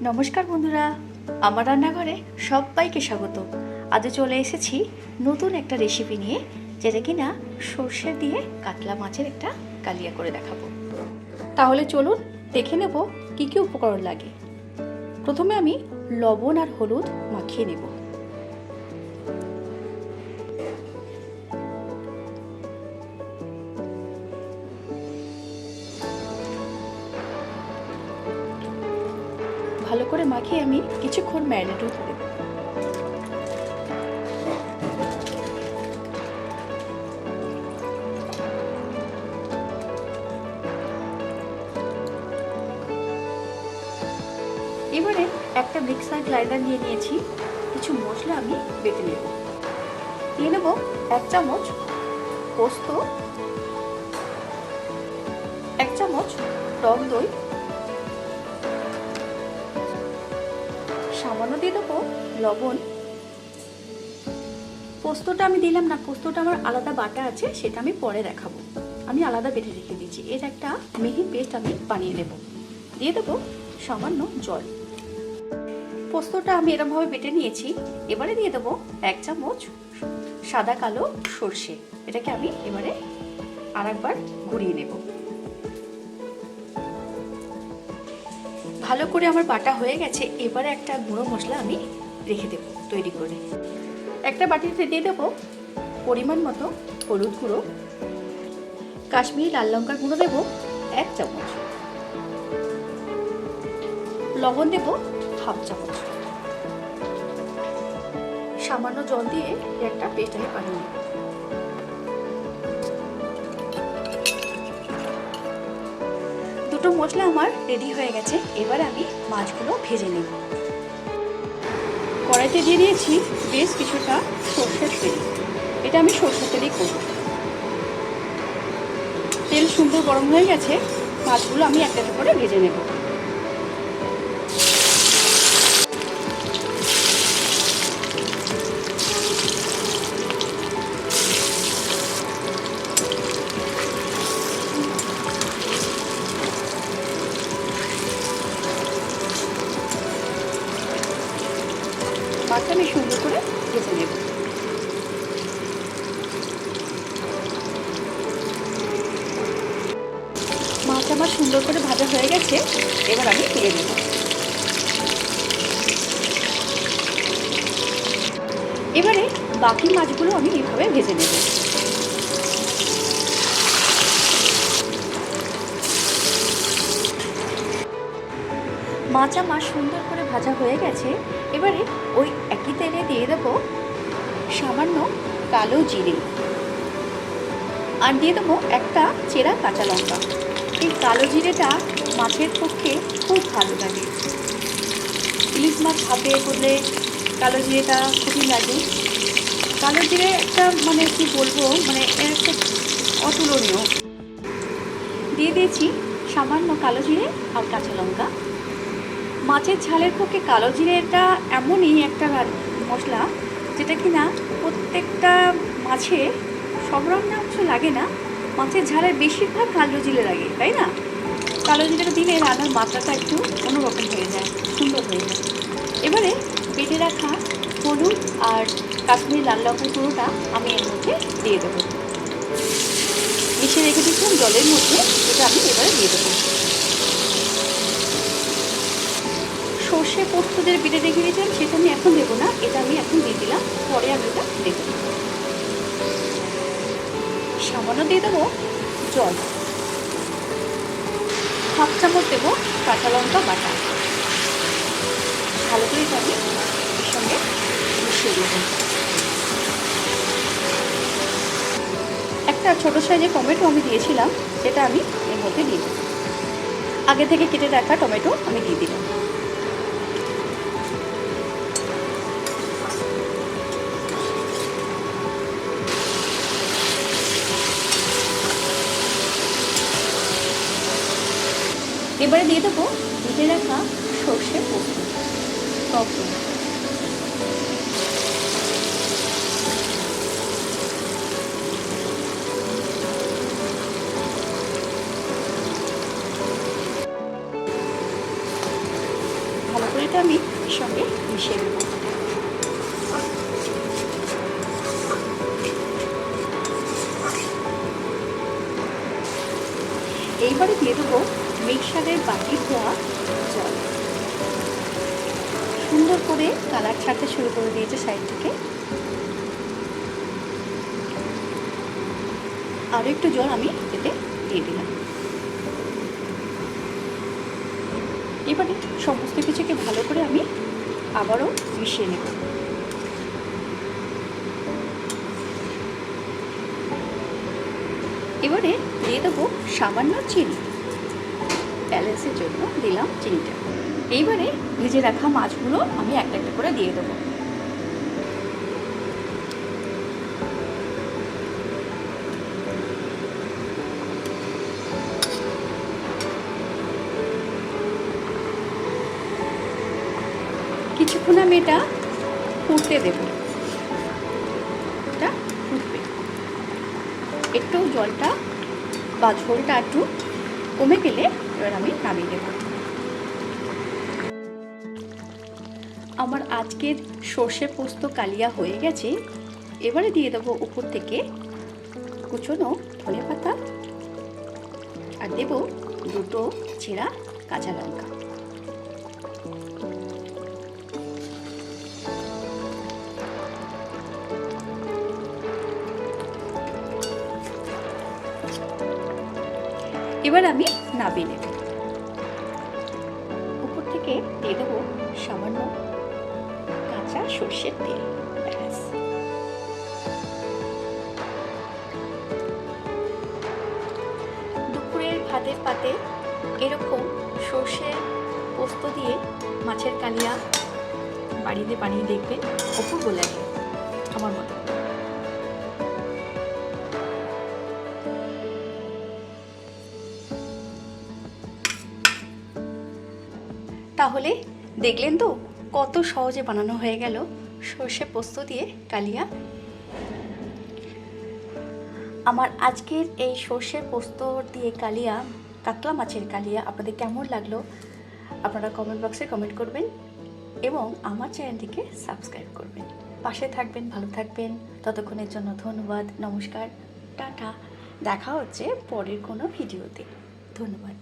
নমস্কার বন্ধুরা, আমার রান্নাঘরে সবাইকে স্বাগত। আজ চলে এসেছি নতুন একটা রেসিপি নিয়ে, যেটা কিনা সর্ষে দিয়ে কাতলা মাছের একটা কালিয়া করে দেখাবো। তাহলে চলুন দেখে নেব কি কি উপকরণ লাগে। প্রথমে আমি লবণ আর হলুদ মাখিয়ে নেব। ভালো করে মাখিয়ে আমি কিছুক্ষণ ম্যারিনেট করে দেব। এবারে একটা মিক্সার গ্রাইন্ডার নিয়ে নিয়েছি, কিছু মশলা আমি বেটে নেব। দিয়ে নেব 1 চামচ পোস্ত, 1 চামচ টক দই, সামান্য দিয়ে দেবো লবণ। পোস্তটা আমি দিলাম না, পোস্তটা আমার আলাদা বাটা আছে, সেটা আমি পরে দেখাবো। আমি আলাদা বেটে রেখে দিয়েছি। এর একটা মিহি পেস্ট আমি বানিয়ে নেব। দিয়ে দেবো সামান্য জল। পোস্তটা আমি এরকমভাবে বেটে নিয়েছি। এবারে দিয়ে দেবো 1 চামচ সাদা কালো সর্ষে। এটাকে আমি এবারে আরেকবার ঘুরিয়ে নেব। ভালো করে আমার বাটা হয়ে গেছে। এবারে একটা গুঁড়ো মশলা আমি রেখে দেব তৈরি করে। একটা বাটিতে দিয়ে দেবো পরিমাণ মতো হলুদ গুঁড়ো, কাশ্মীরি লাল লঙ্কার গুঁড়ো দেবো 1 চামচ, লবণ দেবো 1/2 চামচ, সামান্য জল দিয়ে একটা পেস্ট আমি বানিয়ে নেব। দুটো মশলা আমার রেডি হয়ে গেছে। এবার আমি মাছগুলো ভেজে নেব। কড়াইতে দিয়ে দিয়েছি বেশ কিছুটা সর্ষের তেল। এটা আমি সর্ষের তেলেই করব। তেল সুন্দর গরম হয়ে গেছে। মাছগুলো আমি একটা একটা করে ভেজে নেব। মাছটা আমি সুন্দর করে ভেজে নেব। মাছ আমার সুন্দর করে ভাজা হয়ে গেছে। এবার আমি তুলে নেব। এবারে বাকি মাছগুলো আমি এইভাবে ভেজে নেব। মাছ আমার সুন্দর করে ভাজা হয়ে গেছে। এবারে ওই একই তেলে দিয়ে দেবো সামান্য কালো জিরে, আর দিয়ে দেবো একটা চেরা কাঁচা লঙ্কা। এই কালো জিরেটা মাছের পক্ষে খুব ভালো লাগে। ইলিশ মাছ ভাপে করলে কালো জিরেটা খুবই লাগে। কালো জিরে একটা কি বলবো, একটা অতুলনীয়। দিয়ে দিয়েছি সামান্য কালো জিরে আর কাঁচা লঙ্কা। মাছের ঝালের পক্ষে কালো জিরেটা এমনই একটা মশলা, যেটা কিনা প্রত্যেকটা মাছে সব রকমের অংশ লাগে না, মাছের ঝালের বেশিরভাগ কালো জিরে লাগে, তাই না? কালো জিরেটা দিলে রান্নার মাত্রাটা একটু অন্যরকম হয়ে যায়, সুন্দর হয়ে যায়। এবারে বেটে রাখা হলুদ আর কাশ্মীরি লাল লঙ্কার গুঁড়োটা আমি এর মধ্যে দিয়ে দেবো। মিশিয়ে রেখে দিচ্ছিলাম জলের মধ্যে, এটা আমি এবারে দিয়ে দেবো। সর্ষে পোস্ত যে বেটে রেখে দিয়েছিলাম সেটা আমি এখন দেবো না, এটা আমি এখন দিয়ে দিলাম, পরে আমি এটা দেবো। সামান্য দিয়ে দেবো জল, 1/2 চামচ দেবো কাঁচা লঙ্কা বাটা। ভালো করে আমি এর সঙ্গে মিশিয়ে দেবো। একটা ছোটো সাইজের টমেটো আমি দিয়েছিলাম, সেটা আমি এর মধ্যে দিয়ে দেবো। আগে থেকে কেটে রাখা টমেটো আমি দিয়ে দিলাম। এবারে দিয়ে দেবো ভেজে রাখা সর্ষে পোস্ত, টক দই। ভালো করে পোস্তটা আমি এর সঙ্গে মিশিয়ে দেবো। এইবারে দিয়ে দেবো মিক্সারের বাটি ধোয়া জল। সুন্দর করে কালার ছাড়তে শুরু করে দিয়েছে সাইড থেকে। আরও একটু জল আমি এতে দিয়ে দিলাম। এবারে সমস্ত কিছুকে ভালো করে আমি আবারও মিশিয়ে নেব। এবারে দিয়ে দেবো সামান্য চিনি, ব্যালেন্সের জন্য দিলাম চিনিটা। এইবারে ভেজে রাখা মাছগুলো আমি একটা একটা করে দিয়ে দেবো। কিছুক্ষণ আমি এটা ফুটতে দেবো। এটা ফুটবে, একটু জলটা বা ঝোলটা একটু কমে গেলে এবার আমি নামিয়ে দেবো। আমার আজকের সর্ষে পোস্ত কালিয়া হয়ে গেছে। এবারে দিয়ে দেবো উপর থেকে কুচনো ধনেপাতা আর দেব দুটো চেরা কাঁচা লঙ্কা। এবার আমি নামিয়ে নেব। উপর থেকে দিয়ে দেবো সামান্য কাঁচা সর্ষের তেল। দুপুরের ভাতের পাতে এরকম সর্ষে পোস্ত দিয়ে মাছের কালিয়া বাড়িতে বানিয়ে দেখবেন, অপূর্ব লাগে আমার মতো। তাহলে দেখলেন তো কত সহজে বানানো হয়ে গেল সর্ষে পোস্ত দিয়ে কালিয়া। আমার আজকের এই সর্ষে পোস্ত দিয়ে কালিয়া, কাতলা মাছের কালিয়া আপনাদের কেমন লাগলো আপনারা কমেন্ট বক্সে কমেন্ট করবেন এবং আমার চ্যানেলটিকে সাবস্ক্রাইব করবেন। পাশে থাকবেন, ভালো থাকবেন। ততক্ষণের জন্য ধন্যবাদ, নমস্কার, টাটা। দেখা হচ্ছে পরের কোনো ভিডিওতে। ধন্যবাদ।